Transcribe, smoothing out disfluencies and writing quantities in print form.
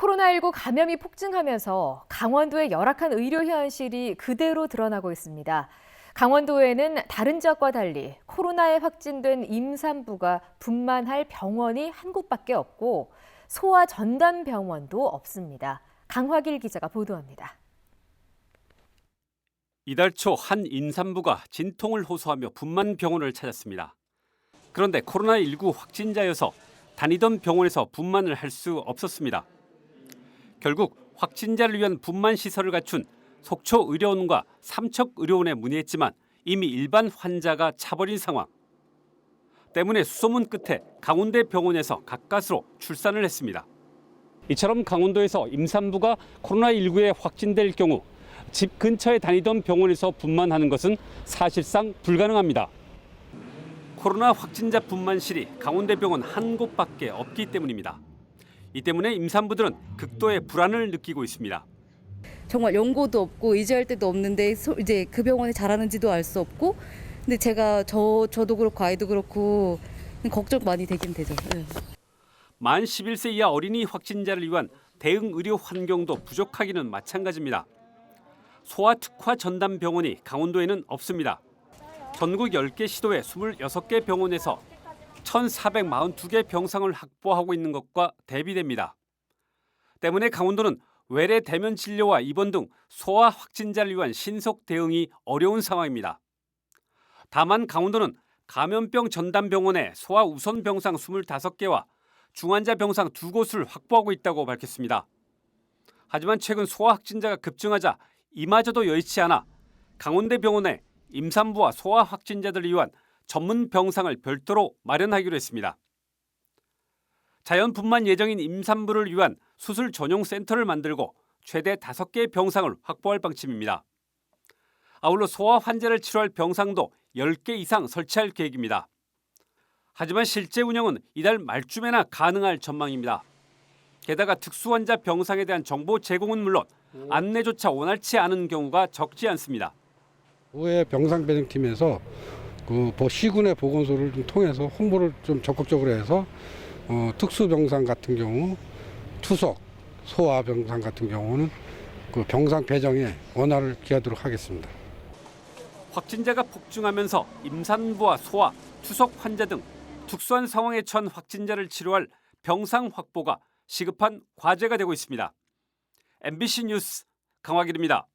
코로나19 감염이 폭증하면서 강원도의 열악한 의료 현실이 그대로 드러나고 있습니다. 강원도에는 다른 지역과 달리 코로나에 확진된 임산부가 분만할 병원이 한 곳밖에 없고 소아 전담병원도 없습니다. 강화길 기자가 보도합니다. 이달 초 한 임산부가 진통을 호소하며 분만 병원을 찾았습니다. 그런데 코로나19 확진자여서 다니던 병원에서 분만을 할 수 없었습니다. 결국 확진자를 위한 분만 시설을 갖춘 속초의료원과 삼척의료원에 문의했지만 이미 일반 환자가 차버린 상황. 때문에 수소문 끝에 강원대 병원에서 가까스로 출산을 했습니다. 이처럼 강원도에서 임산부가 코로나19에 확진될 경우 집 근처에 다니던 병원에서 분만하는 것은 사실상 불가능합니다. 코로나 확진자 분만실이 강원대병원 한 곳밖에 없기 때문입니다. 이 때문에 임산부들은 극도의 불안을 느끼고 있습니다. 정말 연고도 없고 의지할 데도 없는데 이제 그 병원이 잘하는지도 알 수 없고, 근데 제가 저도 그렇고 아이도 그렇고 걱정 많이 되긴 되죠. 네. 만 11세 이하 어린이 확진자를 위한 대응 의료 환경도 부족하기는 마찬가지입니다. 소아 특화 전담 병원이 강원도에는 없습니다. 전국 10개 시도에 26개 병원에서 1,442개 병상을 확보하고 있는 것과 대비됩니다. 때문에 강원도는 외래 대면 진료와 입원 등 소아 확진자를 위한 신속 대응이 어려운 상황입니다. 다만 강원도는 감염병 전담병원에 소아 우선 병상 25개와 중환자 병상 2곳을 확보하고 있다고 밝혔습니다. 하지만 최근 소아 확진자가 급증하자 이마저도 여의치 않아 강원대병원에 임산부와 소아 확진자들을 위한 전문 병상을 별도로 마련하기로 했습니다. 자연 분만 예정인 임산부를 위한 수술 전용 센터를 만들고 최대 5개의 병상을 확보할 방침입니다. 아울러 소아 환자를 치료할 병상도 10개 이상 설치할 계획입니다. 하지만 실제 운영은 이달 말쯤에나 가능할 전망입니다. 게다가 특수환자 병상에 대한 정보 제공은 물론 안내조차 원활치 않은 경우가 적지 않습니다. 의회 병상 배정팀에서 시군의 보건소를 좀 통해서 홍보를 좀 적극적으로 해서 특수 병상 같은 경우, 투석 소아 병상 같은 경우는 그 병상 배정에 원활을 기하도록 하겠습니다. 확진자가 폭증하면서 임산부와 소아, 투석 환자 등 특수한 상황에 처한 확진자를 치료할 병상 확보가 시급한 과제가 되고 있습니다. MBC 뉴스 강화길입니다.